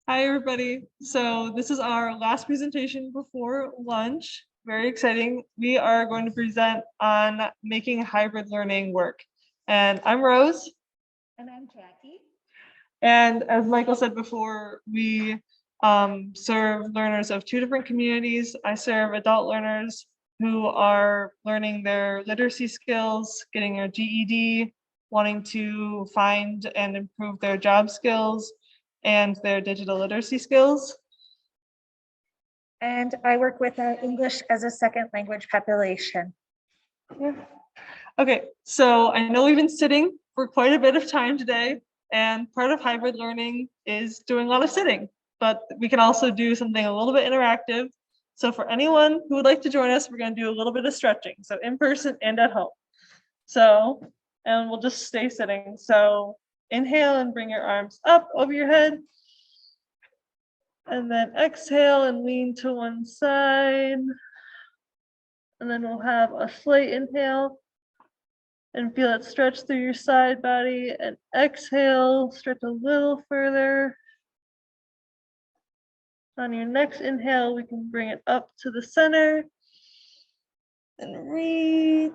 Hi, everybody. So this is our last presentation before lunch. Very exciting. We are going to present on making hybrid learning work. And I'm Rose. And I'm Jackie. And as Michael said before, we serve learners of two different communities. I serve adult learners who are learning their literacy skills, getting a GED, wanting to find and improve their job skills and their digital literacy skills. And I work with English as a second language population. Yeah. Okay, so I know we've been sitting for quite a bit of time today, and part of hybrid learning is doing a lot of sitting, but we can also do something a little bit interactive. So for anyone who would like to join us, we're going to do a little bit of stretching, so in person and at home. So, and we'll just stay sitting. So inhale and bring your arms up over your head. And then exhale and lean to one side. And then we'll have a slight inhale and feel it stretch through your side body, and exhale, stretch a little further. On your next inhale, we can bring it up to the center and reach.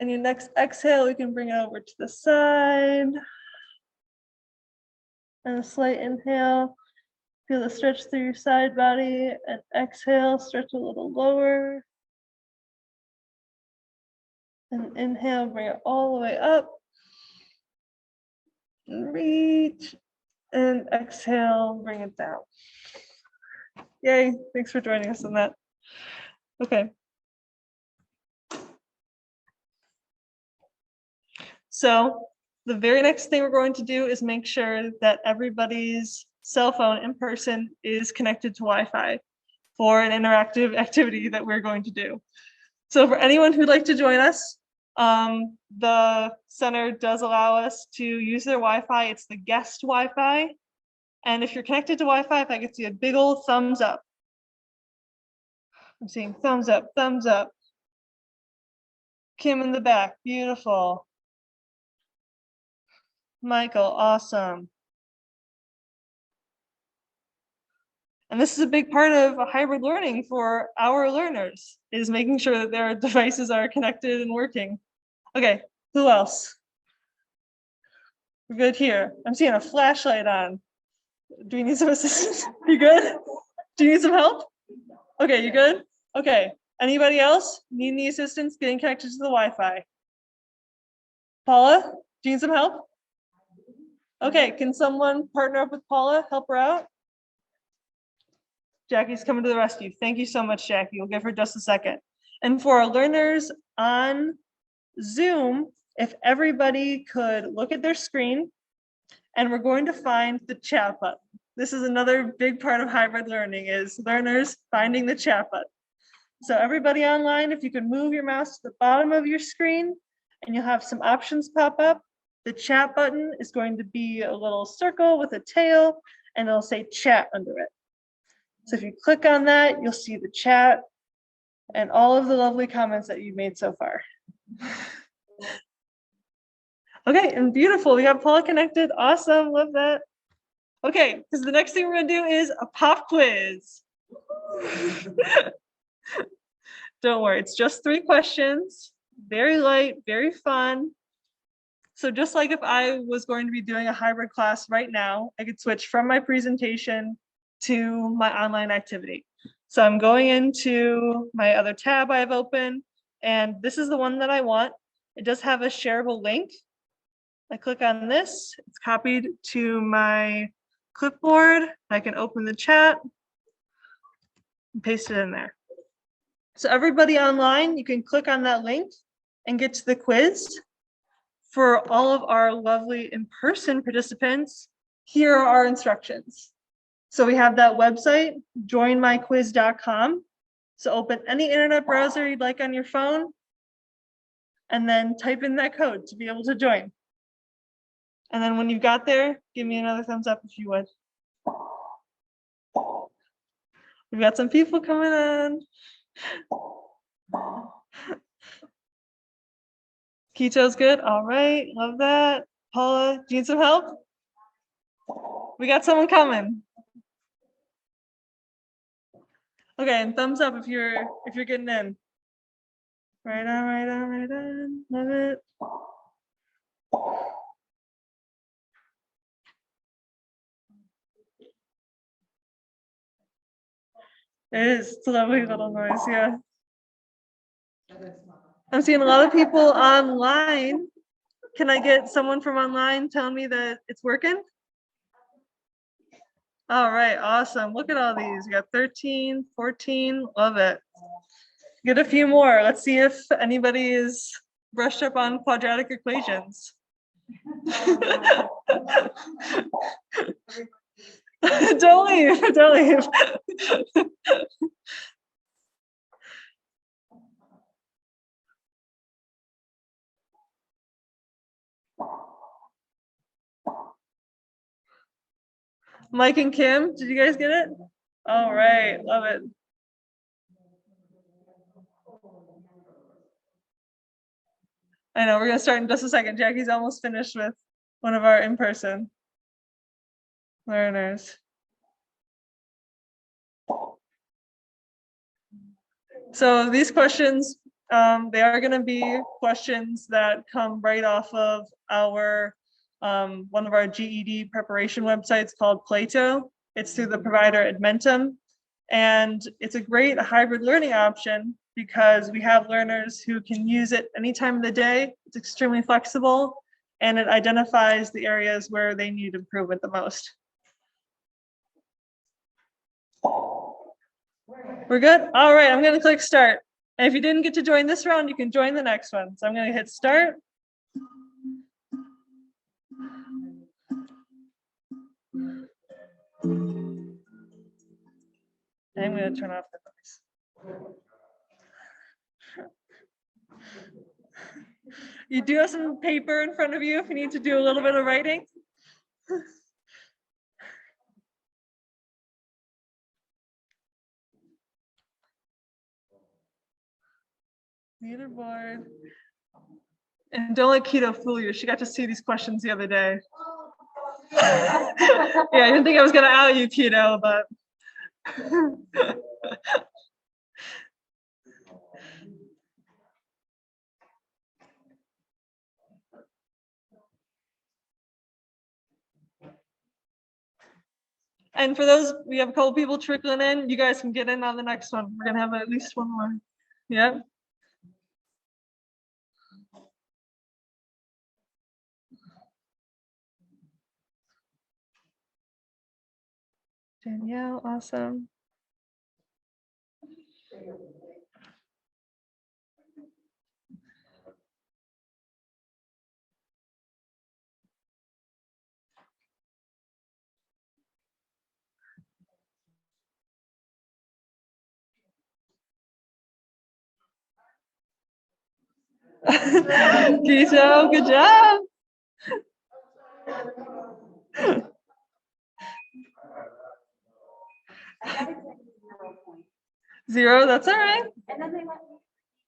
And your next exhale, we can bring it over to the side. And a slight inhale, feel the stretch through your side body, and exhale, stretch a little lower. And inhale, bring it all the way up. And reach. And exhale, bring it down. Yay, thanks for joining us on that. Okay. So the very next thing we're going to do is make sure that everybody's cell phone in person is connected to Wi-Fi for an interactive activity that we're going to do. So for anyone who'd like to join us, the center does allow us to use their Wi-Fi. It's the guest Wi-Fi. And if you're connected to Wi-Fi, if I could see a big old thumbs up. I'm seeing thumbs up, thumbs up. Kim in the back, beautiful. Michael, awesome. And this is a big part of hybrid learning for our learners, is making sure that their devices are connected and working. Okay, who else? We're good here. I'm seeing a flashlight on. Do we need some assistance? You good? Do you need some help? Okay, you good? Okay, anybody else need any assistance getting connected to the Wi-Fi? Paula, do you need some help? Okay, can someone partner up with Paula, help her out? Jackie's coming to the rescue. Thank you so much, Jackie. We'll give her just a second. And for our learners on Zoom, if everybody could look at their screen, and we're going to find the chat button. This is another big part of hybrid learning, is learners finding the chat button. So everybody online, if you could move your mouse to the bottom of your screen, and you'll have some options pop up. The chat button is going to be a little circle with a tail, and it'll say chat under it. So if you click on that, you'll see the chat and all of the lovely comments that you've made so far. Okay, and beautiful. We got Paula connected. Awesome, love that. Okay, because the next thing we're gonna do is a pop quiz. Don't worry, it's just 3 questions. Very light, very fun. So just like if I was going to be doing a hybrid class right now, I could switch from my presentation to my online activity. So I'm going into my other tab I have open, and this is the one that I want. It does have a shareable link. I click on this, it's copied to my clipboard. I can open the chat and paste it in there. So everybody online, you can click on that link and get to the quiz. For all of our lovely in-person participants, here are our instructions. So we have that website, joinmyquiz.com. So open any internet browser you'd like on your phone, and then type in that code to be able to join. And then when you got there, give me another thumbs up if you would. We've got some people coming in. Keto's good. All right, love that. Paula, do you need some help? We got someone coming. Okay, and thumbs up if you're getting in. Right on, right on, right on. Love it. It is. It's a lovely little noise, yeah. I'm seeing a lot of people online. Can I get someone from online telling me that it's working? All right, awesome. Look at all these. We got 13, 14, love it. Get a few more. Let's see if anybody is brushed up on quadratic equations. Don't leave, don't leave. Mike and Kim, did you guys get it? All right, love it. I know, we're gonna start in just a second. Jackie's almost finished with one of our in-person learners. So these questions, they are gonna be questions that come right off of our, one of our GED preparation websites called Plato. It's through the provider Edmentum. And it's a great hybrid learning option because we have learners who can use it any time of the day. It's extremely flexible and it identifies the areas where they need improvement the most. We're good? All right, I'm gonna click start. And if you didn't get to join this round, you can join the next one. So I'm gonna hit start. I'm gonna turn off the noise. You do have some paper in front of you if you need to do a little bit of writing. Leaderboard. And don't let Keto fool you. She got to see these questions the other day. Yeah, I didn't think I was gonna out you, Keto, but. And for those, we have a couple people trickling in. You guys can get in on the next one. We're gonna have at least one more. Yeah. Danielle, awesome. Keto, good job. Zero, that's all right. And then they let me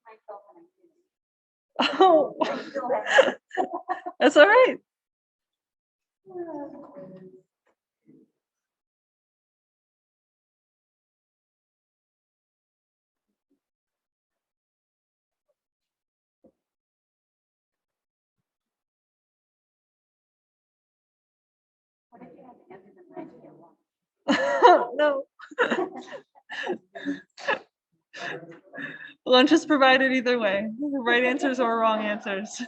myself and Oh, that's all right. what if you had to answer them right to get one? No. Lunch is provided either way, right answers or wrong answers.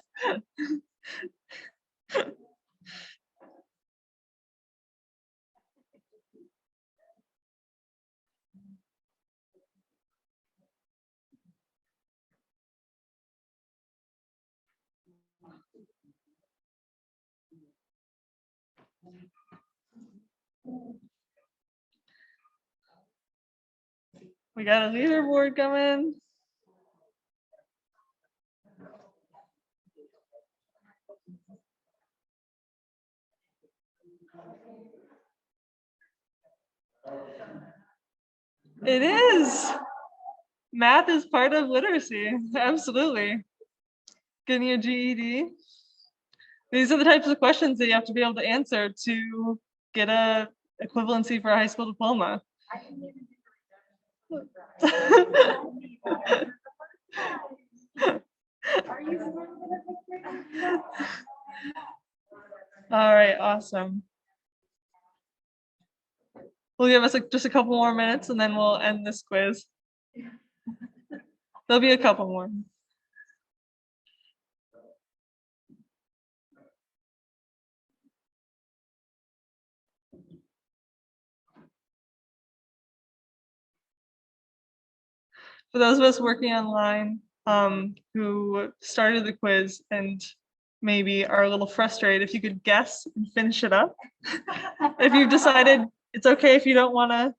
We got a leaderboard coming. It is. Math is part of literacy. Absolutely. Getting a GED. These are the types of questions that you have to be able to answer to get a equivalency for a high school diploma. I didn't even Are you All right, awesome. We'll give us just a couple more minutes and then we'll end this quiz. There'll be a couple more. For those of us working online who started the quiz and maybe are a little frustrated, if you could guess and finish it up. If you've decided it's okay if you don't want to,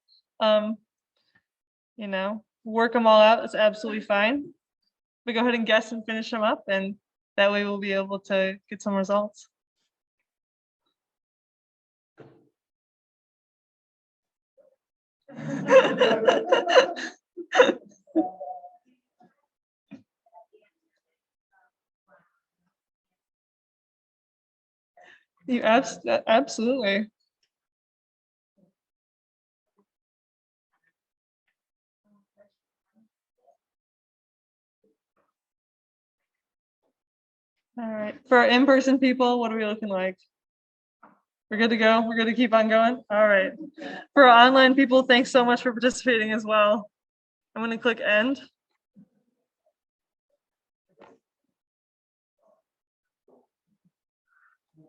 work them all out, it's absolutely fine. But go ahead and guess and finish them up, and that way we'll be able to get some results. You absolutely. All right. For our in-person people, what are we looking like? We're good to go? We're good to keep on going? All right. For our online people, thanks so much for participating as well. I'm going to click end.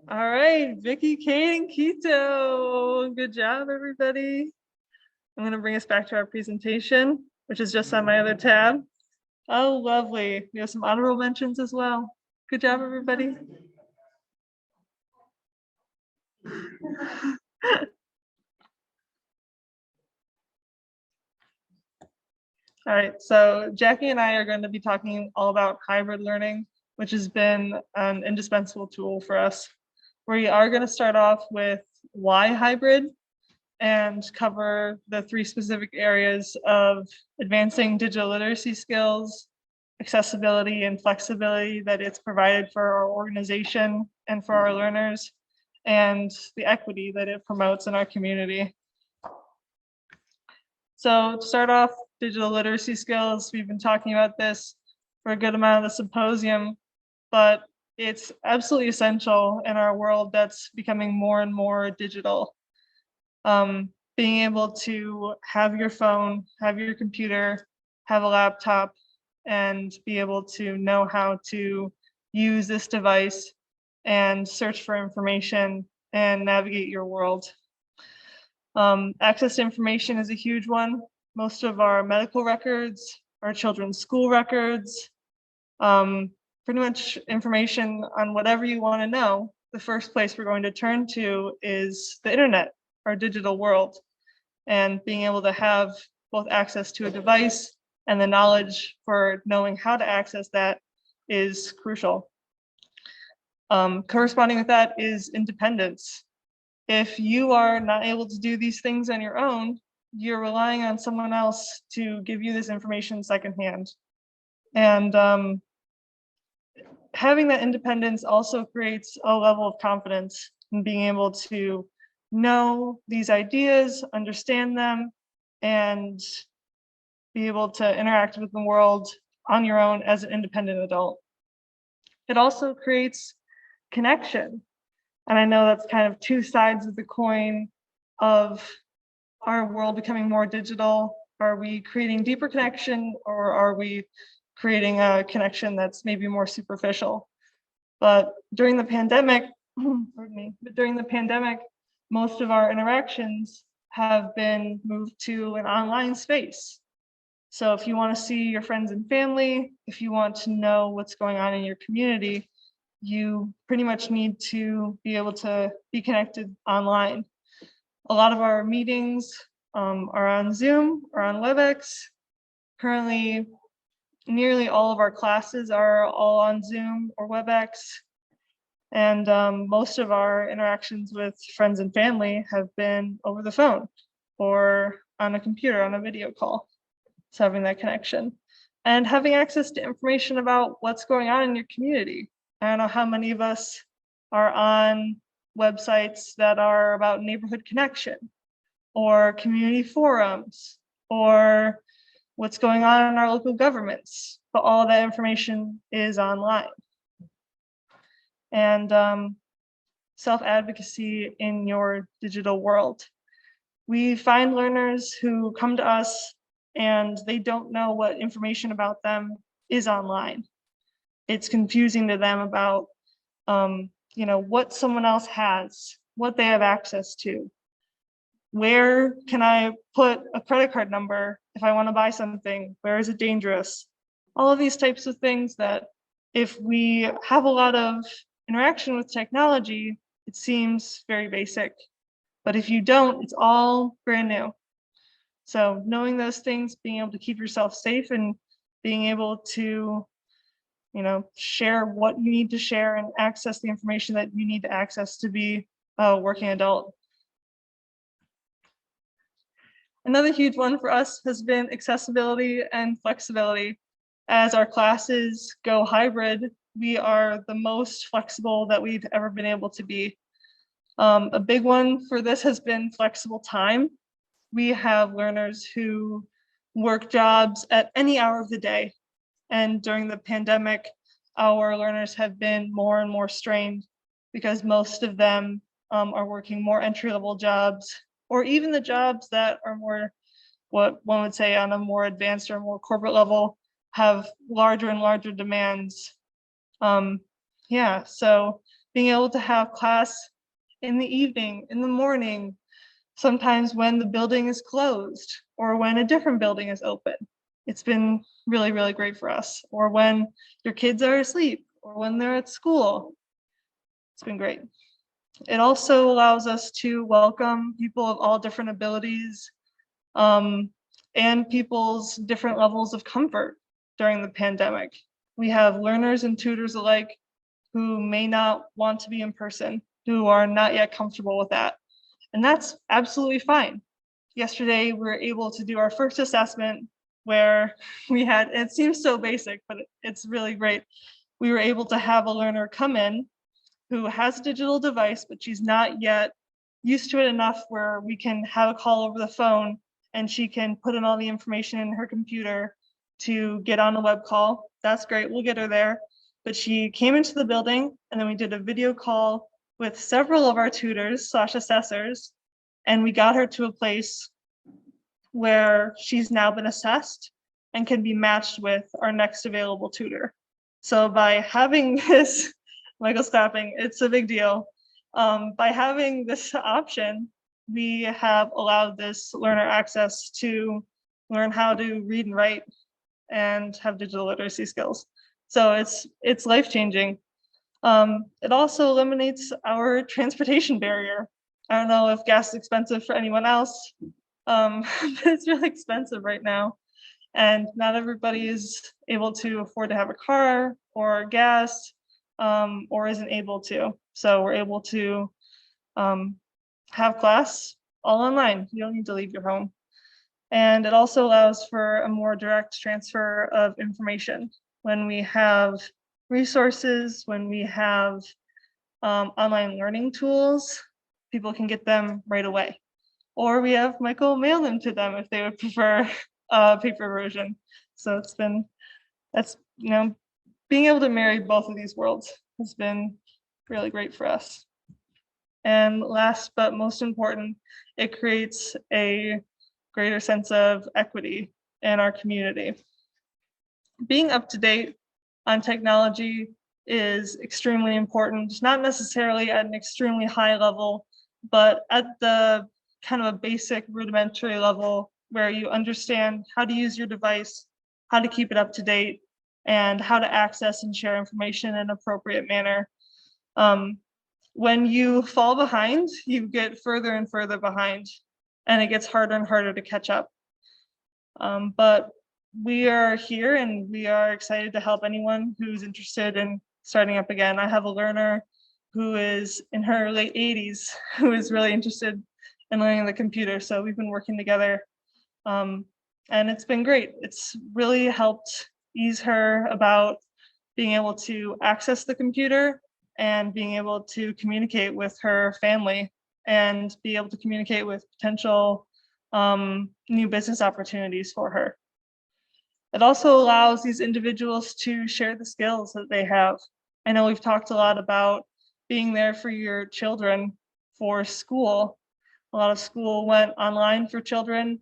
All right, Vicky, Kate, and Keto. Good job, everybody. I'm going to bring us back to our presentation, which is just on my other tab. Oh, lovely. We have some honorable mentions as well. Good job, everybody. All right, so Jackie and I are going to be talking all about hybrid learning, which has been an indispensable tool for us. We are going to start off with why hybrid and cover the 3 specific areas of advancing digital literacy skills, accessibility and flexibility that it's provided for our organization and for our learners, and the equity that it promotes in our community. So to start off, digital literacy skills, we've been talking about this for a good amount of the symposium, but it's absolutely essential in our world that's becoming more and more digital. Being able to have your phone, have your computer, have a laptop, and be able to know how to use this device and search for information and navigate your world. Access to information is a huge one. Most of our medical records, our children's school records, pretty much information on whatever you want to know, the first place we're going to turn to is the internet, our digital world. And being able to have both access to a device and the knowledge for knowing how to access that is crucial. Corresponding with that is independence. If you are not able to do these things on your own, you're relying on someone else to give you this information secondhand. And having that independence also creates a level of confidence in being able to know these ideas, understand them, and be able to interact with the world on your own as an independent adult. It also creates connection. And I know that's kind of 2 sides of the coin of our world becoming more digital. Are we creating deeper connection, or are we creating a connection that's maybe more superficial? But during the pandemic, most of our interactions have been moved to an online space. So if you want to see your friends and family, if you want to know what's going on in your community, you pretty much need to be able to be connected online. A lot of our meetings are on Zoom or on WebEx. Currently, nearly all of our classes are all on Zoom or WebEx. And most of our interactions with friends and family have been over the phone or on a computer on a video call. So having that connection and having access to information about what's going on in your community. I don't know how many of us are on websites that are about neighborhood connection or community forums or what's going on in our local governments, but all that information is online. And self-advocacy in your digital world. We find learners who come to us and they don't know what information about them is online. It's confusing to them about what someone else has, what they have access to. Where can I put a credit card number if I want to buy something? Where is it dangerous? All of these types of things that if we have a lot of interaction with technology, it seems very basic. But if you don't, it's all brand new. So knowing those things, being able to keep yourself safe and being able to share what you need to share and access the information that you need to access to be a working adult. Another huge one for us has been accessibility and flexibility. As our classes go hybrid, we are the most flexible that we've ever been able to be. A big one for this has been flexible time. We have learners who work jobs at any hour of the day. And during the pandemic, our learners have been more and more strained because most of them are working more entry-level jobs, or even the jobs that are more, what one would say on a more advanced or more corporate level, have larger and larger demands. So being able to have class in the evening, in the morning, sometimes when the building is closed or when a different building is open. It's been really, really great for us. Or when your kids are asleep or when they're at school. It's been great. It also allows us to welcome people of all different abilities and people's different levels of comfort during the pandemic. We have learners and tutors alike who may not want to be in person, who are not yet comfortable with that. And that's absolutely fine. Yesterday, we were able to do our first assessment where we had, it seems so basic, but it's really great. We were able to have a learner come in who has a digital device, but she's not yet used to it enough where we can have a call over the phone and she can put in all the information in her computer to get on a web call. That's great, we'll get her there. But she came into the building and then we did a video call with several of our tutors / assessors, and we got her to a place where she's now been assessed and can be matched with our next available tutor. So by having this, Michael's clapping, it's a big deal. By having this option, we have allowed this learner access to learn how to read and write and have digital literacy skills. So it's life-changing. It also eliminates our transportation barrier. I don't know if gas is expensive for anyone else, but it's really expensive right now. And not everybody is able to afford to have a car or gas or isn't able to. So we're able to have class all online. You don't need to leave your home. And it also allows for a more direct transfer of information. When we have resources, when we have online learning tools, people can get them right away. Or we have Michael mail them to them if they would prefer a paper version. So that's being able to marry both of these worlds has been really great for us. And last but most important, it creates a greater sense of equity in our community. Being up to date on technology is extremely important, not necessarily at an extremely high level, but at the kind of a basic rudimentary level where you understand how to use your device, how to keep it up to date, and how to access and share information in an appropriate manner. When you fall behind, you get further and further behind, and it gets harder and harder to catch up. But we are here and we are excited to help anyone who's interested in starting up again. I have a learner who is in her late 80s who is really interested in learning the computer. So we've been working together and it's been great. It's really helped ease her about being able to access the computer and being able to communicate with her family and be able to communicate with potential new business opportunities for her. It also allows these individuals to share the skills that they have. I know we've talked a lot about being there for your children for school. A lot of school went online for children.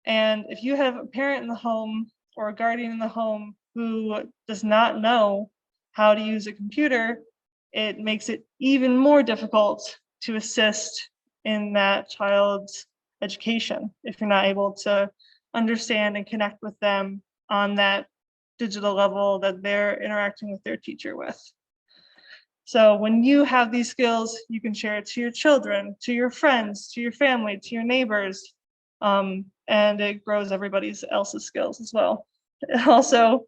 And if you have a parent in the home or a guardian in the home who does not know how to use a computer, it makes it even more difficult to assist in that child's education if you're not able to understand and connect with them on that digital level that they're interacting with their teacher with. So when you have these skills, you can share it to your children, to your friends, to your family, to your neighbors, and it grows everybody else's skills as well. Also,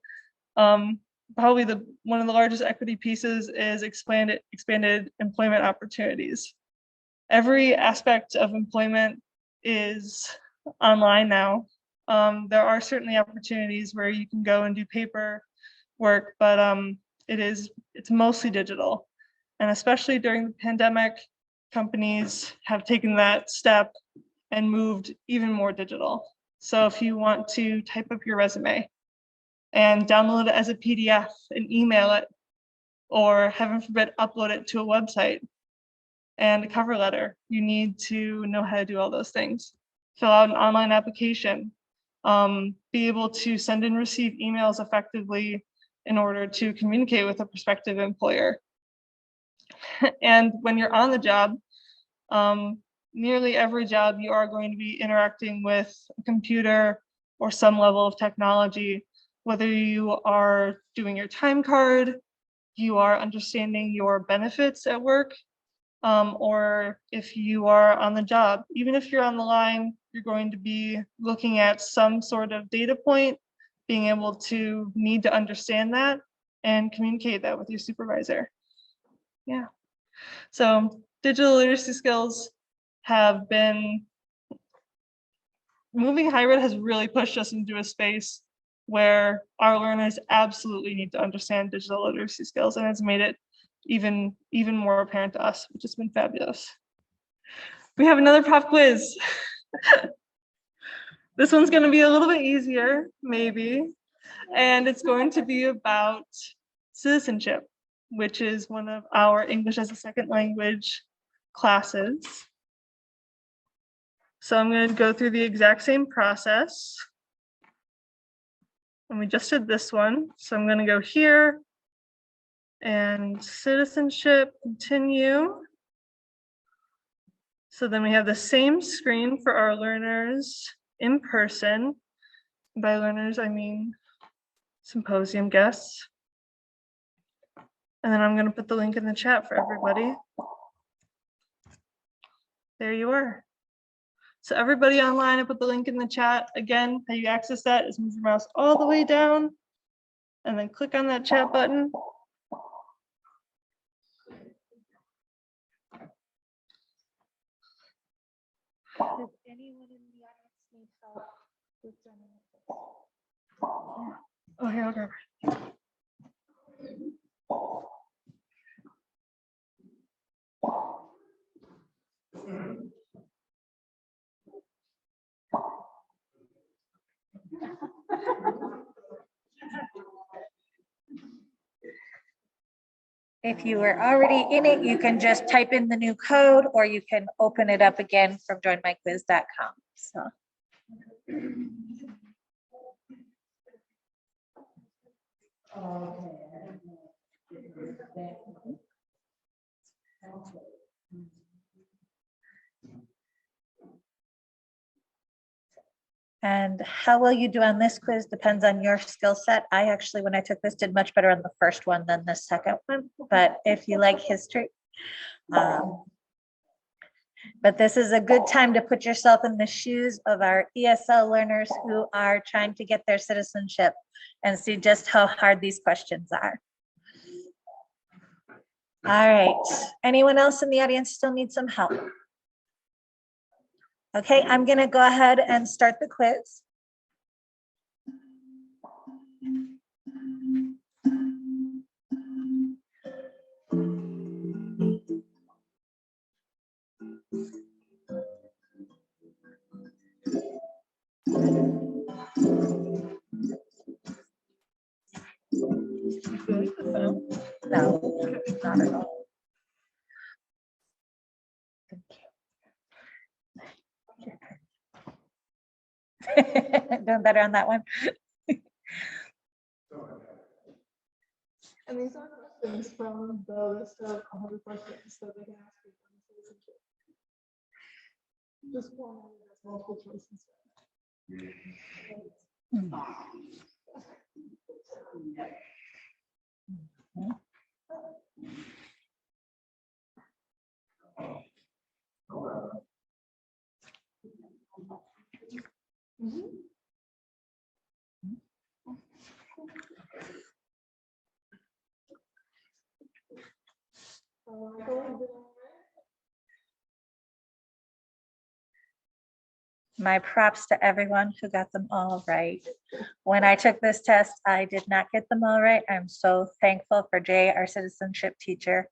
probably one of the largest equity pieces is expanded employment opportunities. Every aspect of employment is online now. There are certainly opportunities where you can go and do paper work, but it's mostly digital. And especially during the pandemic, companies have taken that step and moved even more digital. So if you want to type up your resume and download it as a PDF and email it, or heaven forbid, upload it to a website and a cover letter, you need to know how to do all those things. Fill out an online application, be able to send and receive emails effectively in order to communicate with a prospective employer. And when you're on the job, nearly every job you are going to be interacting with a computer or some level of technology, whether you are doing your time card, you are understanding your benefits at work, or if you are on the job. Even if you're on the line, you're going to be looking at some sort of data point, being able to need to understand that and communicate that with your supervisor. Yeah. So digital literacy skills have been, moving hybrid has really pushed us into a space where our learners absolutely need to understand digital literacy skills, and it's made it even more apparent to us, which has been fabulous. We have another pop quiz. This one's going to be a little bit easier, maybe, and it's going to be about citizenship, which is one of our English as a second language classes. So I'm going to go through the exact same process. And we just did this one. So I'm going to go here and citizenship, continue. So then we have the same screen for our learners in person. By learners, I mean Symposium guests. And then I'm going to put the link in the chat for everybody. There you are. So everybody online, I put the link in the chat. Again, how you access that is move your mouse all the way down and then click on that chat button. Does anyone in the audience need help with joining this? Oh, here, I'll grab it. If you were already in it, you can just type in the new code, or you can open it up again from joinmyquiz.com. So. And how well you do on this quiz depends on your skill set. I actually, when I took this, did much better on the first one than the second one. But if you like history, but this is a good time to put yourself in the shoes of our ESL learners who are trying to get their citizenship and see just how hard these questions are. All right, anyone else in the audience still need some help? Okay, I'm gonna go ahead and start the quiz. Not at all. Doing better on that one. And these are questions from the list of 100 questions that they can ask you on citizenship. Just one that's multiple choice instead. My props to everyone who got them all right. When I took this test, I did not get them all right. I'm so thankful for Jay, our citizenship teacher.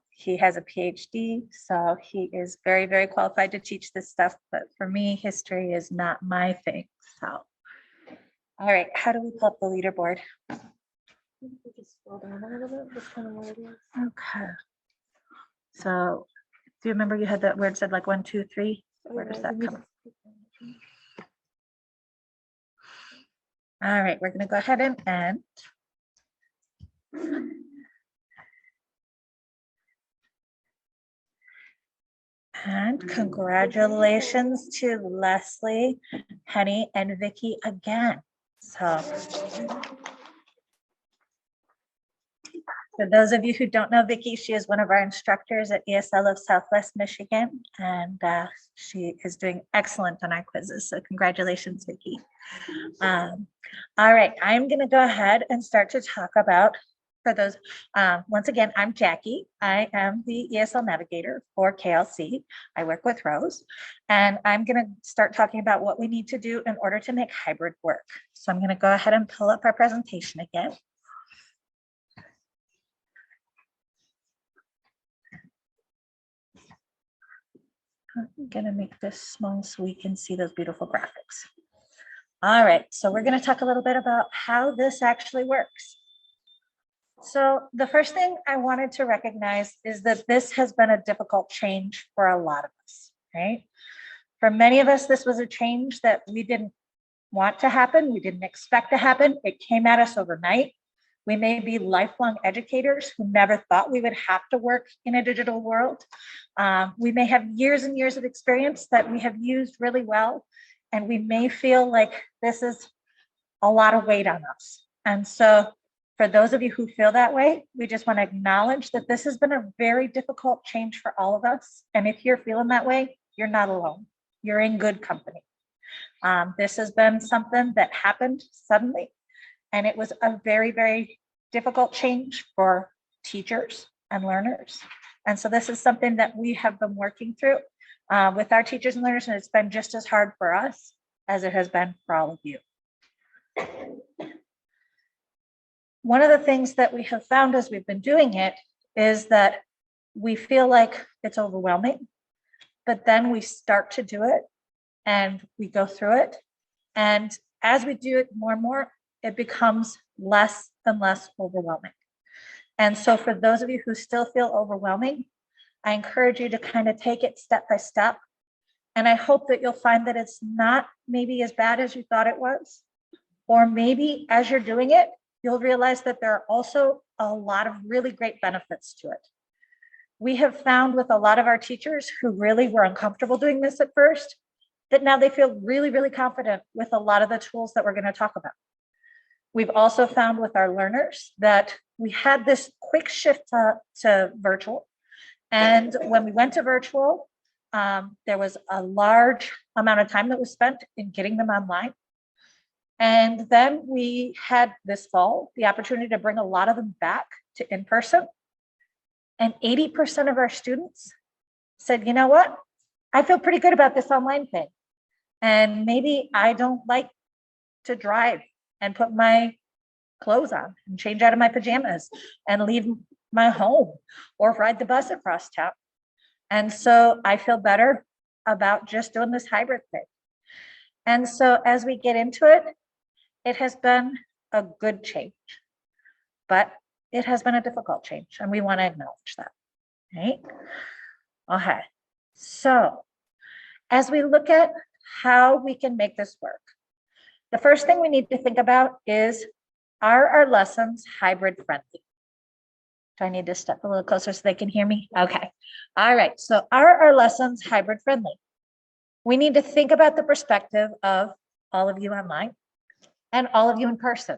He has a PhD, so he is very, very qualified to teach this stuff. But for me, history is not my thing. So, all right, how do we pull up the leaderboard? Just scroll down a little bit, just kind of where it is. Okay. So, do you remember you had that where it said like 1, 2, 3? Where does that come? All right, we're going to go ahead and end. And congratulations to Leslie, Henny, and Vicky again. So for those of you who don't know Vicky, she is one of our instructors at ESL of Southwest Michigan, and she is doing excellent on our quizzes. So congratulations, Vicky. All right, I'm going to go ahead and start to talk about, for those, once again, I'm Jackie. I am the ESL navigator for KLC. I work with Rose, and I'm going to start talking about what we need to do in order to make hybrid work. So I'm going to go ahead and pull up our presentation again. I'm going to make this small so we can see those beautiful graphics. All right, so we're going to talk a little bit about how this actually works. So the first thing I wanted to recognize is that this has been a difficult change for a lot of us, right? For many of us, this was a change that we didn't want to happen. We didn't expect to happen. It came at us overnight. We may be lifelong educators who never thought we would have to work in a digital world. We may have years and years of experience that we have used really well, and we may feel like this is a lot of weight on us. And so for those of you who feel that way, we just want to acknowledge that this has been a very difficult change for all of us. And if you're feeling that way, you're not alone. You're in good company. This has been something that happened suddenly, and it was a very, very difficult change for teachers and learners. And so this is something that we have been working through with our teachers and learners, and it's been just as hard for us as it has been for all of you. One of the things that we have found as we've been doing it is that we feel like it's overwhelming, but then we start to do it and we go through it. And as we do it more and more, it becomes less and less overwhelming. And so for those of you who still feel overwhelming, I encourage you to kind of take it step by step. And I hope that you'll find that it's not maybe as bad as you thought it was, or maybe as you're doing it, you'll realize that there are also a lot of really great benefits to it. We have found with a lot of our teachers who really were uncomfortable doing this at first, that now they feel really, really confident with a lot of the tools that we're going to talk about. We've also found with our learners that we had this quick shift to virtual. And when we went to virtual, there was a large amount of time that was spent in getting them online. And then we had this fall the opportunity to bring a lot of them back to in-person. And 80% of our students said, you know what? I feel pretty good about this online thing. And maybe I don't like to drive and put my clothes on and change out of my pajamas and leave my home or ride the bus across town. And so I feel better about just doing this hybrid thing. And so as we get into it, it has been a good change, but it has been a difficult change, and we want to acknowledge that, right? Okay, so as we look at how we can make this work, the first thing we need to think about is, are our lessons hybrid friendly? Do I need to step a little closer so they can hear me? Okay. All right. So are our lessons hybrid friendly? We need to think about the perspective of all of you online and all of you in person.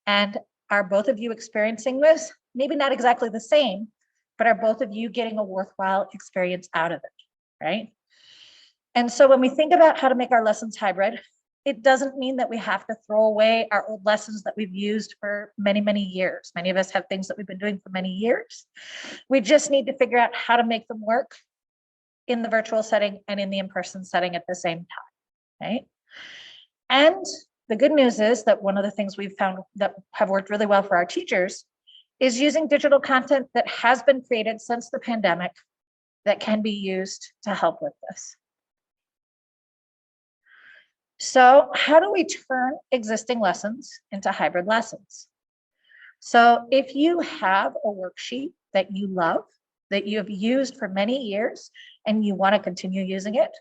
And are both of you experiencing this? Maybe not exactly the same, but are both of you getting a worthwhile experience out of it, right? And so when we think about how to make our lessons hybrid, it doesn't mean that we have to throw away our old lessons that we've used for many, many years. Many of us have things that we've been doing for many years. We just need to figure out how to make them work in the virtual setting and in the in-person setting at the same time, right? And the good news is that one of the things we've found that have worked really well for our teachers is using digital content that has been created since the pandemic that can be used to help with this. So how do we turn existing lessons into hybrid lessons? So if you have a worksheet that you love, that you have used for many years, and you want to continue using it,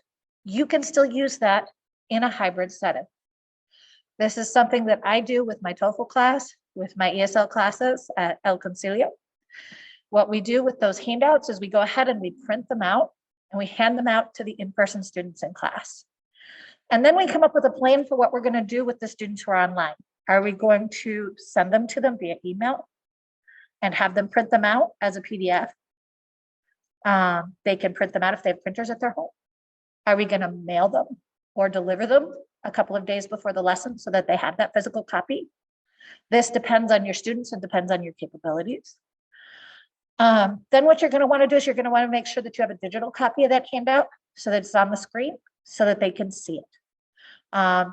you can still use that in a hybrid setting. This is something that I do with my TOEFL class, with my ESL classes at El Concilio. What we do with those handouts is we go ahead and we print them out and we hand them out to the in-person students in class. And then we come up with a plan for what we're going to do with the students who are online. Are we going to send them to them via email and have them print them out as a PDF? They can print them out if they have printers at their home. Are we going to mail them or deliver them a couple of days before the lesson so that they have that physical copy? This depends on your students and depends on your capabilities. Then what you're going to want to do is you're going to want to make sure that you have a digital copy of that handout so that it's on the screen so that they can see it.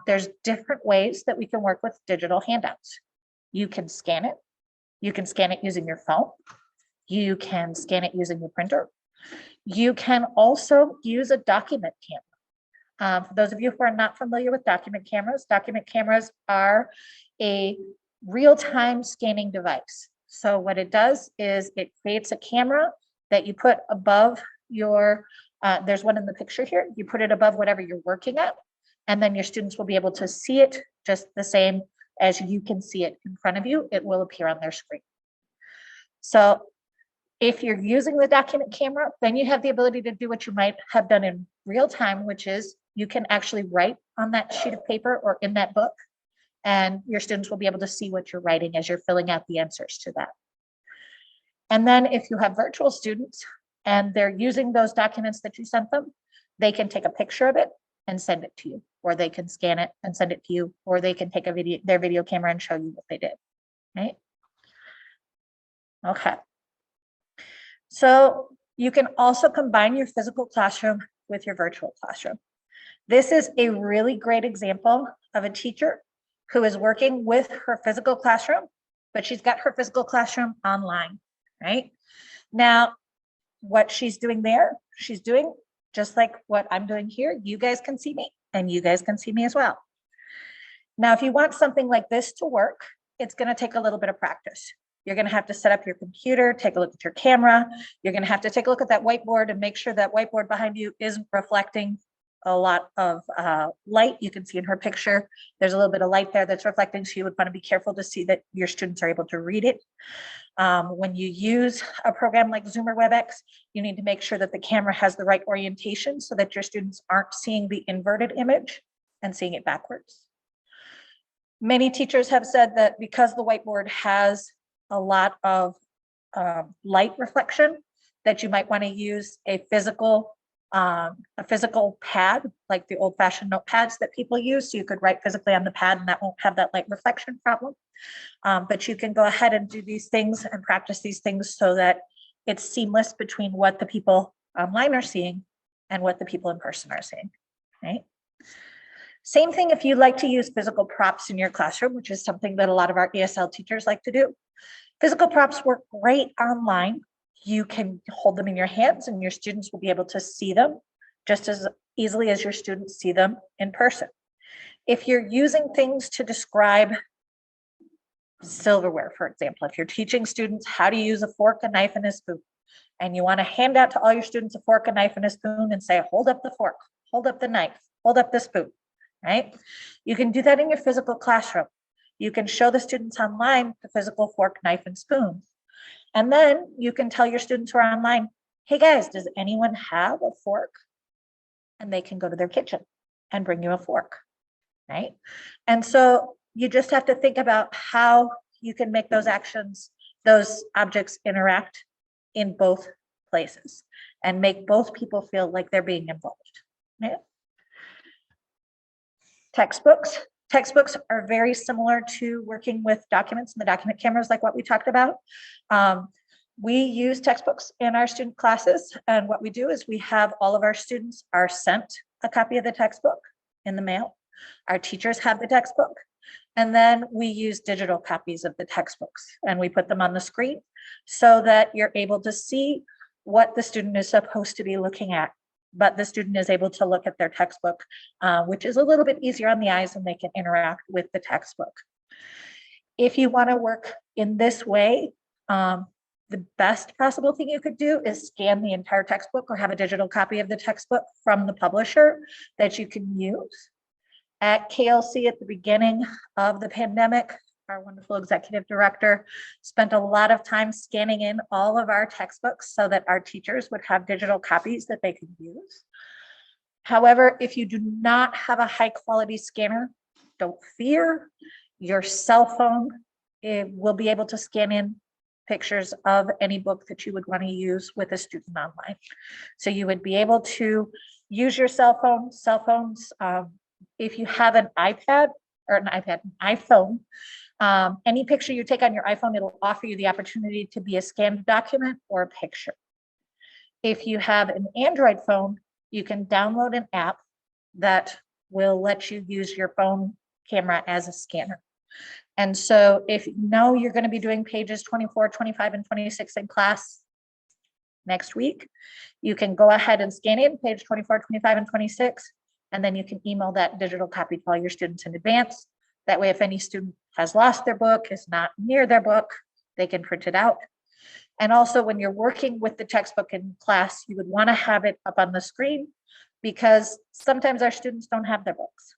There's different ways that we can work with digital handouts. You can scan it. You can scan it using your phone. You can scan it using your printer. You can also use a document camera. For those of you who are not familiar with document cameras are a real-time scanning device. So what it does is it creates a camera that you put above your, there's one in the picture here, you put it above whatever you're working at, and then your students will be able to see it just the same as you can see it in front of you. It will appear on their screen. So if you're using the document camera, then you have the ability to do what you might have done in real time, which is you can actually write on that sheet of paper or in that book, and your students will be able to see what you're writing as you're filling out the answers to that. And then if you have virtual students and they're using those documents that you sent them, they can take a picture of it and send it to you, or they can scan it and send it to you, or they can take a video, their video camera and show you what they did, right? Okay. So you can also combine your physical classroom with your virtual classroom. This is a really great example of a teacher who is working with her physical classroom, but she's got her physical classroom online, right? Now, what she's doing there, she's doing just like what I'm doing here. You guys can see me and you guys can see me as well. Now, if you want something like this to work, it's going to take a little bit of practice. You're going to have to set up your computer, take a look at your camera. You're going to have to take a look at that whiteboard and make sure that whiteboard behind you isn't reflecting a lot of light. You can see in her picture, there's a little bit of light there that's reflecting. So you would want to be careful to see that your students are able to read it. When you use a program like Zoom or WebEx, you need to make sure that the camera has the right orientation so that your students aren't seeing the inverted image and seeing it backwards. Many teachers have said that because the whiteboard has a lot of light reflection, that you might want to use a physical pad, like the old-fashioned notepads that people use. So you could write physically on the pad and that won't have that light reflection problem. But you can go ahead and do these things and practice these things so that it's seamless between what the people online are seeing and what the people in person are seeing, right? Same thing if you like to use physical props in your classroom, which is something that a lot of our ESL teachers like to do. Physical props work great online. You can hold them in your hands and your students will be able to see them just as easily as your students see them in person. If you're using things to describe silverware, for example. If you're teaching students how to use a fork, a knife, and a spoon, and you want to hand out to all your students a fork, a knife, and a spoon and say, hold up the fork, hold up the knife, hold up the spoon, right? You can do that in your physical classroom. You can show the students online the physical fork, knife, and spoon. And then you can tell your students who are online, hey guys, does anyone have a fork? And they can go to their kitchen and bring you a fork, right? And so you just have to think about how you can make those actions, those objects interact in both places and make both people feel like they're being involved. Right? Textbooks are very similar to working with documents and the document cameras, like what we talked about. We use textbooks in our student classes, and what we do is we have all of our students are sent a copy of the textbook in the mail. Our teachers have the textbook, and then we use digital copies of the textbooks and we put them on the screen so that you're able to see what the student is supposed to be looking at, but the student is able to look at their textbook, which is a little bit easier on the eyes, and they can interact with the textbook. If you want to work in this way, the best possible thing you could do is scan the entire textbook or have a digital copy of the textbook from the publisher that you can use. At KLC at the beginning of the pandemic, our wonderful executive director spent a lot of time scanning in all of our textbooks so that our teachers would have digital copies that they could use. However, if you do not have a high quality scanner, don't fear. Your cell phone will be able to scan in pictures of any book that you would want to use with a student online. So you would be able to use your cell phones. If you have an iPad or an iPhone, any picture you take on your iPhone, it'll offer you the opportunity to be a scanned document or a picture. If you have an Android phone, you can download an app that will let you use your phone camera as a scanner. And so if you know you're going to be doing pages 24, 25, and 26 in class next week, you can go ahead and scan in page 24, 25, and 26, and then you can email that digital copy to all your students in advance. That way, if any student has lost their book, is not near their book, they can print it out. And also when you're working with the textbook in class, you would want to have it up on the screen, because sometimes our students don't have their books.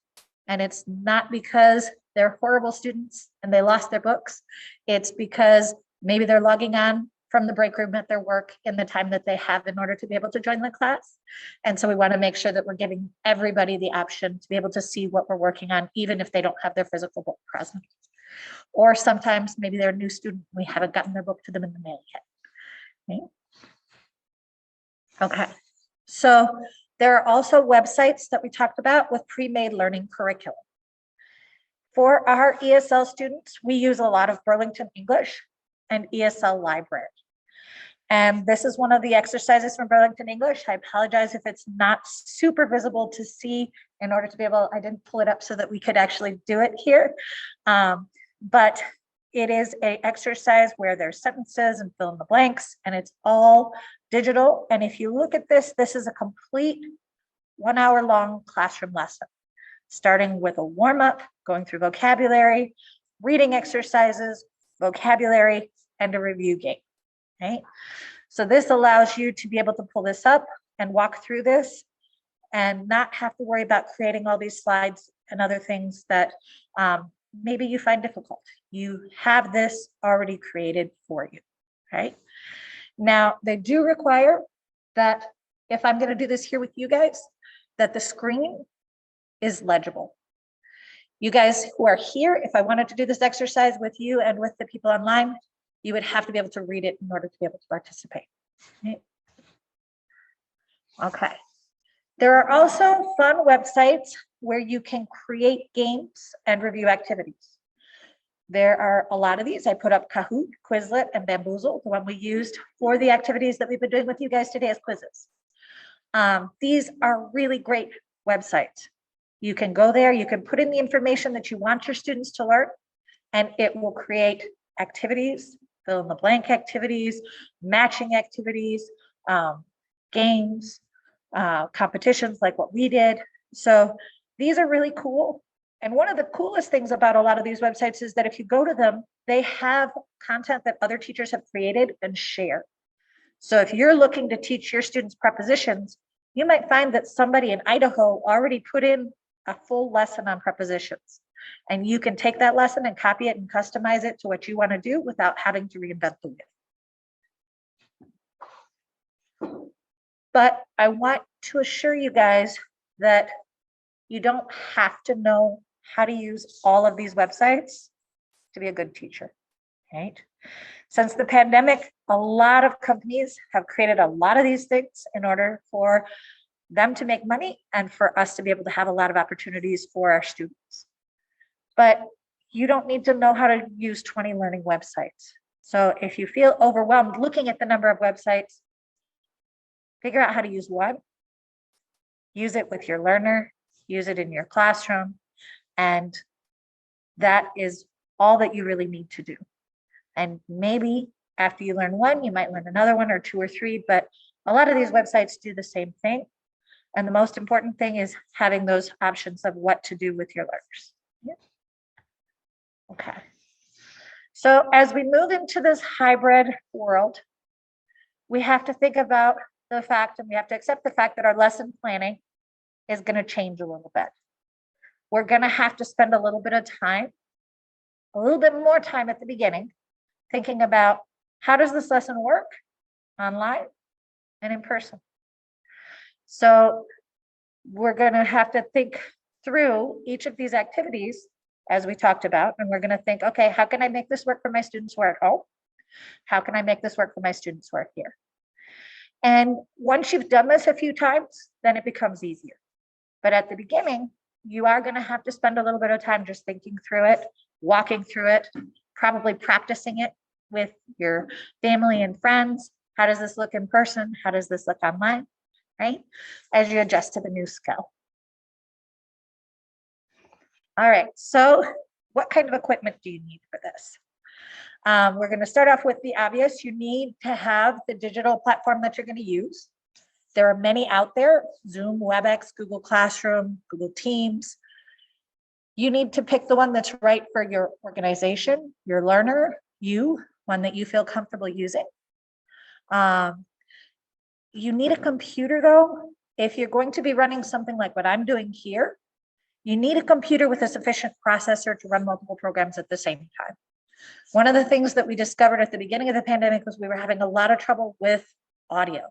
And it's not because they're horrible students and they lost their books. It's because maybe they're logging on from the break room at their work in the time that they have in order to be able to join the class. And so we want to make sure that we're giving everybody the option to be able to see what we're working on, even if they don't have their physical book present. Or sometimes maybe they're a new student, we haven't gotten their book to them in the mail yet. Okay, so there are also websites that we talked about with pre-made learning curriculum. For our ESL students, we use a lot of Burlington English and ESL Library. And this is one of the exercises from Burlington English. I apologize if it's not super visible to see in order to be able, I didn't pull it up so that we could actually do it here. But it is an exercise where there's sentences and fill in the blanks, and it's all digital. And if you look at this, this is a complete 1 hour long classroom lesson, starting with a warm up, going through vocabulary, reading exercises, vocabulary, and a review game, right? So this allows you to be able to pull this up and walk through this and not have to worry about creating all these slides and other things that maybe you find difficult. You have this already created for you, right? Now, they do require that if I'm going to do this here with you guys, that the screen is legible. You guys who are here, if I wanted to do this exercise with you and with the people online, you would have to be able to read it in order to be able to participate. Okay. There are also fun websites where you can create games and review activities. There are a lot of these. I put up Kahoot, Quizlet, and Bamboozle, the one we used for the activities that we've been doing with you guys today as quizzes. These are really great websites. You can go there, you can put in the information that you want your students to learn, and it will create activities, fill in the blank activities, matching activities, games, competitions like what we did. So these are really cool. And one of the coolest things about a lot of these websites is that if you go to them, they have content that other teachers have created and share. So if you're looking to teach your students prepositions, you might find that somebody in Idaho already put in a full lesson on prepositions. And you can take that lesson and copy it and customize it to what you want to do without having to reinvent the wheel. But I want to assure you guys that you don't have to know how to use all of these websites to be a good teacher, right? Since the pandemic, a lot of companies have created a lot of these things in order for them to make money and for us to be able to have a lot of opportunities for our students. But you don't need to know how to use 20 learning websites. So if you feel overwhelmed looking at the number of websites, figure out how to use one, use it with your learner, use it in your classroom, and that is all that you really need to do. And maybe after you learn one, you might learn another one or two or three, but a lot of these websites do the same thing. And the most important thing is having those options of what to do with your learners. Yeah. Okay. So as we move into this hybrid world, we have to think about the fact, and we have to accept the fact that our lesson planning is going to change a little bit. We're going to have to spend a little bit of time, a little bit more time at the beginning, thinking about how does this lesson work online and in person. So we're going to have to think through each of these activities as we talked about, and we're going to think, okay, how can I make this work for my students who are at home? How can I make this work for my students who are here? And once you've done this a few times, then it becomes easier. But at the beginning, you are going to have to spend a little bit of time just thinking through it, walking through it, probably practicing it with your family and friends. How does this look in person? How does this look online? Right? As you adjust to the new skill. All right, so what kind of equipment do you need for this? We're going to start off with the obvious. You need to have the digital platform that you're going to use. There are many out there: Zoom, WebEx, Google Classroom, Google Teams. You need to pick the one that's right for your organization, your learner, one that you feel comfortable using. You need a computer though. If you're going to be running something like what I'm doing here, you need a computer with a sufficient processor to run multiple programs at the same time. One of the things that we discovered at the beginning of the pandemic was we were having a lot of trouble with audio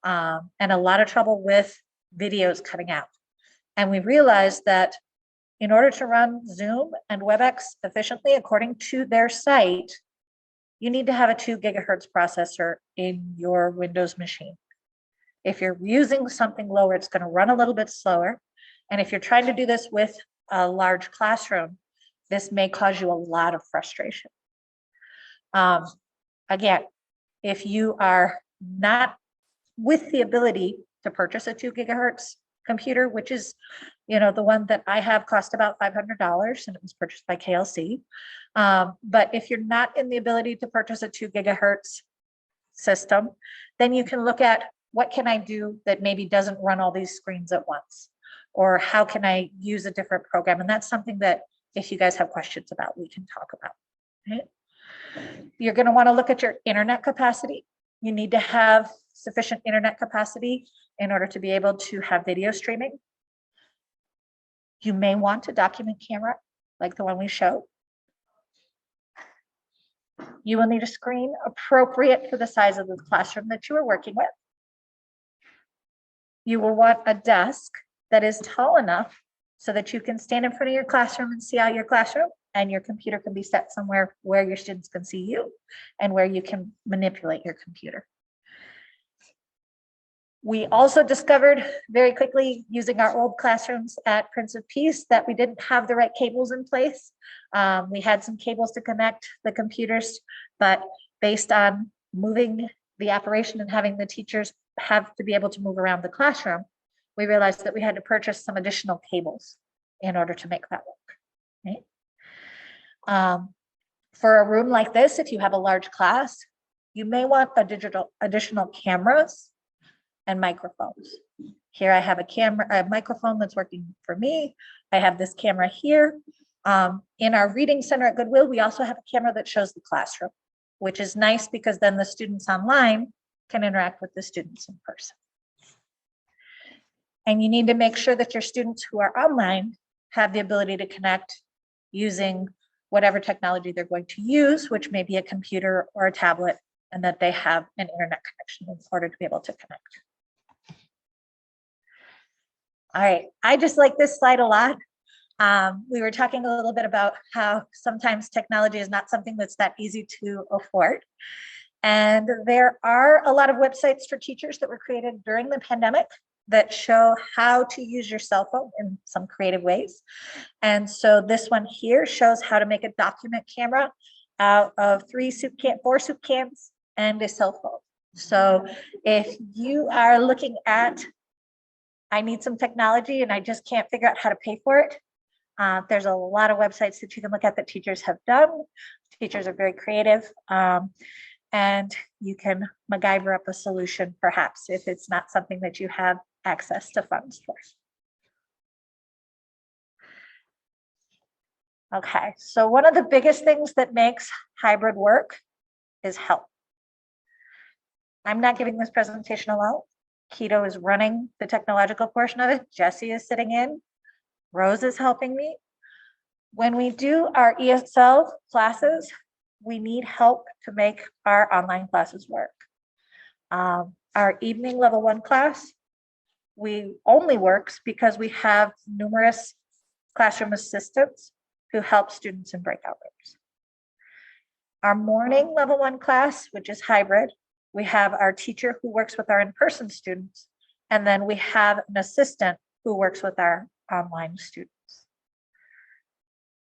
and a lot of trouble with videos coming out. And we realized that in order to run Zoom and WebEx efficiently, according to their site, you need to have a 2 gigahertz processor in your Windows machine. If you're using something lower, it's going to run a little bit slower. And if you're trying to do this with a large classroom, this may cause you a lot of frustration. Again, if you are not with the ability to purchase a 2 gigahertz computer, which is, the one that I have cost about $500 and it was purchased by KLC. But if you're not in the ability to purchase a 2 gigahertz system, then you can look at what can I do that maybe doesn't run all these screens at once, or how can I use a different program? And that's something that if you guys have questions about, we can talk about. Right? You're going to want to look at your internet capacity. You need to have sufficient internet capacity in order to be able to have video streaming. You may want a document camera like the one we showed. You will need a screen appropriate for the size of the classroom that you are working with. You will want a desk that is tall enough so that you can stand in front of your classroom and see out your classroom, and your computer can be set somewhere where your students can see you and where you can manipulate your computer. We also discovered very quickly using our old classrooms at Prince of Peace that we didn't have the right cables in place. We had some cables to connect the computers, but based on moving the operation and having the teachers have to be able to move around the classroom, we realized that we had to purchase some additional cables in order to make that work. Right? For a room like this, if you have a large class, you may want additional cameras and microphones. Here I have a microphone that's working for me. I have this camera here. In our reading center at Goodwill, we also have a camera that shows the classroom, which is nice because then the students online can interact with the students in person. And you need to make sure that your students who are online have the ability to connect using whatever technology they're going to use, which may be a computer or a tablet, and that they have an internet connection in order to be able to connect. All right, I just like this slide a lot. We were talking a little bit about how sometimes technology is not something that's that easy to afford. And there are a lot of websites for teachers that were created during the pandemic that show how to use your cell phone in some creative ways. And so this one here shows how to make a document camera out of 4 soup cans and a cell phone. So if you are looking at, I need some technology and I just can't figure out how to pay for it, there's a lot of websites that you can look at that teachers have done. Teachers are very creative. And you can MacGyver up a solution perhaps if it's not something that you have access to funds for. Okay, so one of the biggest things that makes hybrid work is help. I'm not giving this presentation alone. Keto is running the technological portion of it. Jesse is sitting in. Rose is helping me. When we do our ESL classes, we need help to make our online classes work. Our evening level 1 class, we only works because we have numerous classroom assistants who help students in breakout rooms. Our morning level 1 class, which is hybrid, we have our teacher who works with our in-person students, and then we have an assistant who works with our online students.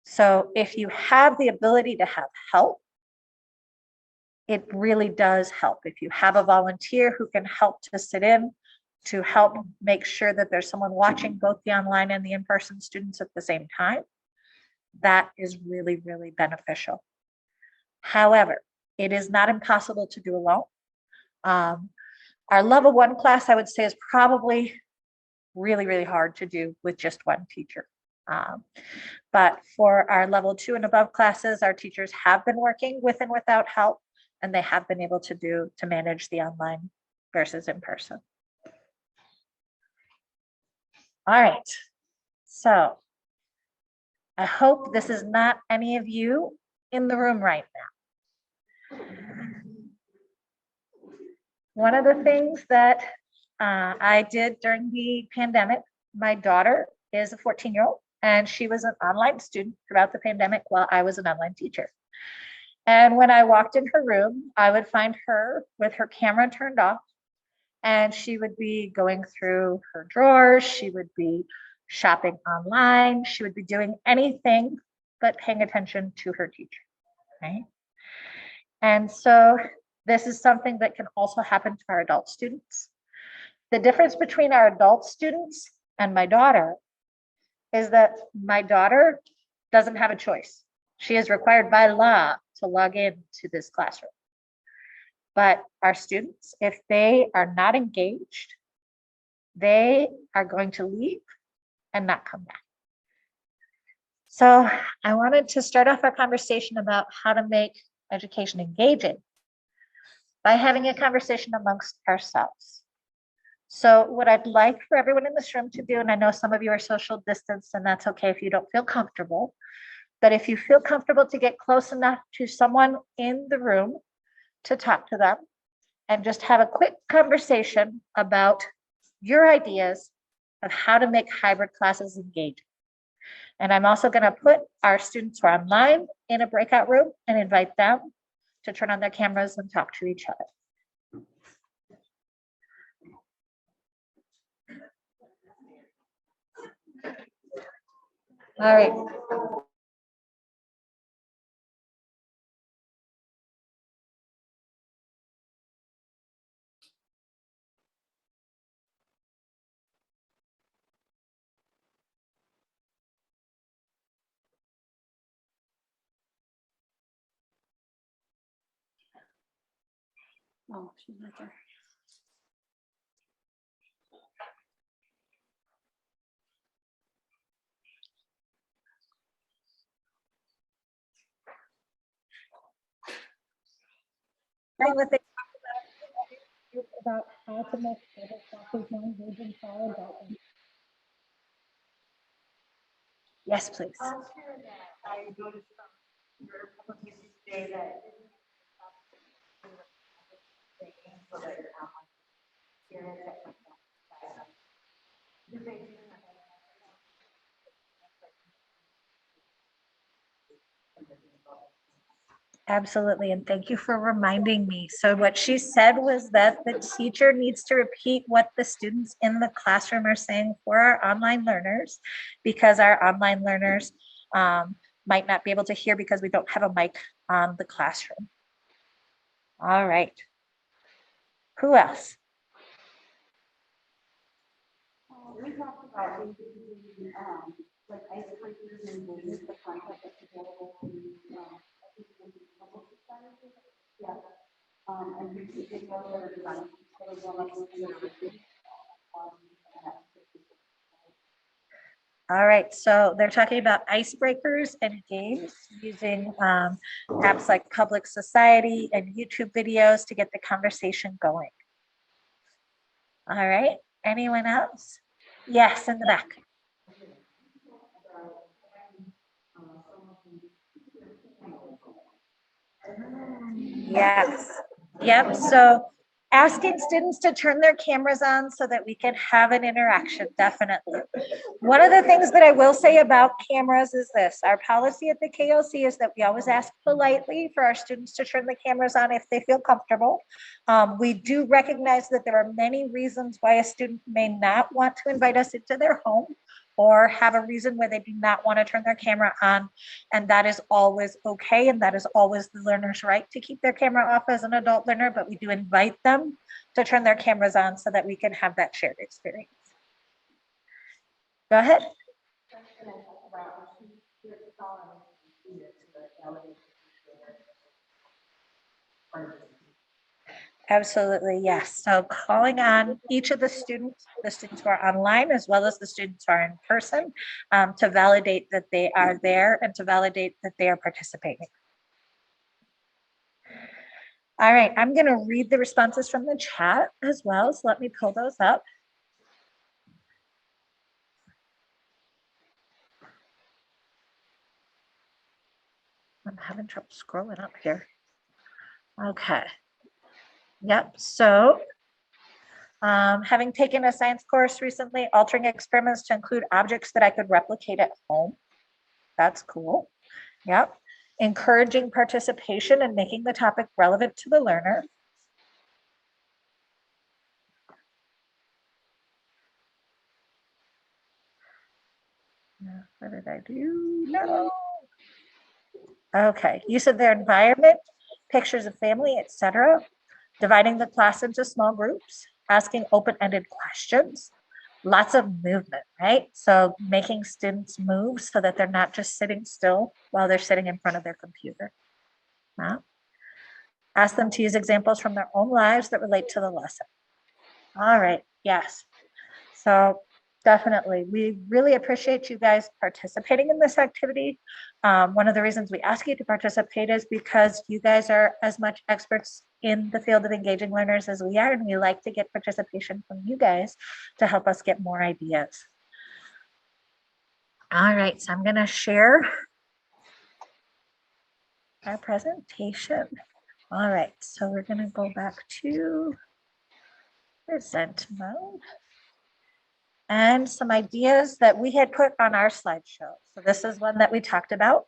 So if you have the ability to have help, it really does help. If you have a volunteer who can help to sit in, to help make sure that there's someone watching both the online and the in-person students at the same time, that is really, really beneficial. However, it is not impossible to do alone. Our level 1 class, I would say, is probably really, really hard to do with just one teacher. But for our level 2 and above classes, our teachers have been working with and without help, and they have been able to manage the online versus in person. All right, so I hope this is not any of you in the room right now. One of the things that I did during the pandemic, my daughter is a 14-year-old, and she was an online student throughout the pandemic while I was an online teacher. And when I walked in her room, I would find her with her camera turned off, and she would be going through her drawers. She would be shopping online. She would be doing anything but paying attention to her teacher, right? And so this is something that can also happen to our adult students. The difference between our adult students and my daughter is that my daughter doesn't have a choice. She is required by law to log in to this classroom. But our students, if they are not engaged, they are going to leave and not come back. So I wanted to start off our conversation about how to make education engaging by having a conversation amongst ourselves. So what I'd like for everyone in this room to do, and I know some of you are social distance, and that's okay if you don't feel comfortable, but if you feel comfortable to get close enough to someone in the room to talk to them and just have a quick conversation about your ideas of how to make hybrid classes engaging. And I'm also going to put our students who are online in a breakout room and invite them to turn on their cameras and talk to each other. All right. Oh, she's not there. thing that they talked about how to make public classes more engaging for all adults. Yes, please. I'll share that. I noticed from your publication today that so that Absolutely, and thank you for reminding me. So what she said was that the teacher needs to repeat what the students in the classroom are saying for our online learners, because our online learners might not be able to hear because we don't have a mic on the classroom. All right. Who else? we talked about like icebreakers and games, the content that's available to public society. Yeah. And YouTube videos that are designed to one of the All right, so they're talking about icebreakers and games using apps like Public Society and YouTube videos to get the conversation going. All right, anyone else? Yes, in the back. Yes. Yep. So asking students to turn their cameras on so that we can have an interaction, definitely. One of the things that I will say about cameras is this: our policy at the KLC is that we always ask politely for our students to turn the cameras on if they feel comfortable. We do recognize that there are many reasons why a student may not want to invite us into their home or have a reason where they do not want to turn their camera on. And that is always okay. And that is always the learner's right to keep their camera off as an adult learner, but we do invite them to turn their cameras on so that we can have that shared experience. Go ahead. Absolutely, yes. So calling on each of the students who are online as well as the students who are in person, to validate that they are there and to validate that they are participating. All right, I'm going to read the responses from the chat as well. So let me pull those up. I'm having trouble scrolling up here. Okay. Yep. So having taken a science course recently, altering experiments to include objects that I could replicate at home. That's cool. Yep. Encouraging participation and making the topic relevant to the learner. What did I do? No. Okay. Use of their environment, pictures of family, etc. Dividing the class into small groups, asking open-ended questions, lots of movement, right? So making students move so that they're not just sitting still while they're sitting in front of their computer. Ask them to use examples from their own lives that relate to the lesson. All right, yes. So definitely, we really appreciate you guys participating in this activity. One of the reasons we ask you to participate is because you guys are as much experts in the field of engaging learners as we are, and we like to get participation from you guys to help us get more ideas. All right, so I'm going to share our presentation. All right, so we're going to go back to present mode. And some ideas that we had put on our slideshow. So this is one that we talked about,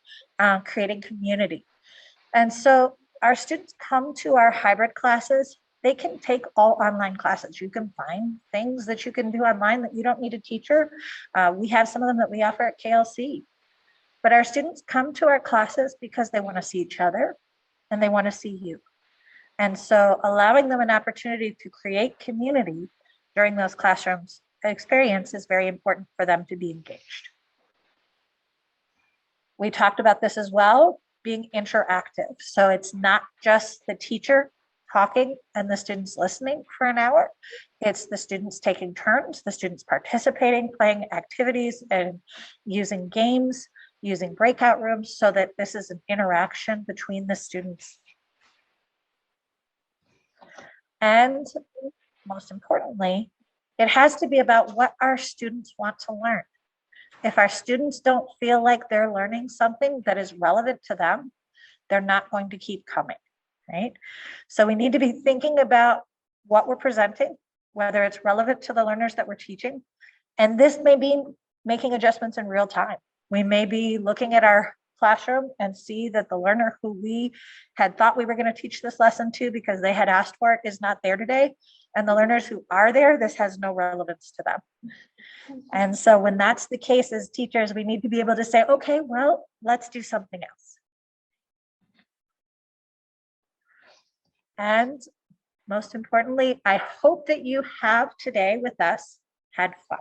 creating community. And so our students come to our hybrid classes. They can take all online classes. You can find things that you can do online that you don't need a teacher. We have some of them that we offer at KLC. But our students come to our classes because they want to see each other and they want to see you. And so allowing them an opportunity to create community during those classrooms experience is very important for them to be engaged. We talked about this as well, being interactive. So it's not just the teacher talking and the students listening for an hour. It's the students taking turns, the students participating, playing activities and using games, using breakout rooms so that this is an interaction between the students. And most importantly, it has to be about what our students want to learn. If our students don't feel like they're learning something that is relevant to them, they're not going to keep coming, right? So we need to be thinking about what we're presenting, whether it's relevant to the learners that we're teaching. And this may be making adjustments in real time. We may be looking at our classroom and see that the learner who we had thought we were going to teach this lesson to because they had asked for it is not there today. And the learners who are there, this has no relevance to them. And so when that's the case, as teachers, we need to be able to say, okay, well, let's do something else. And most importantly, I hope that you have today with us had fun.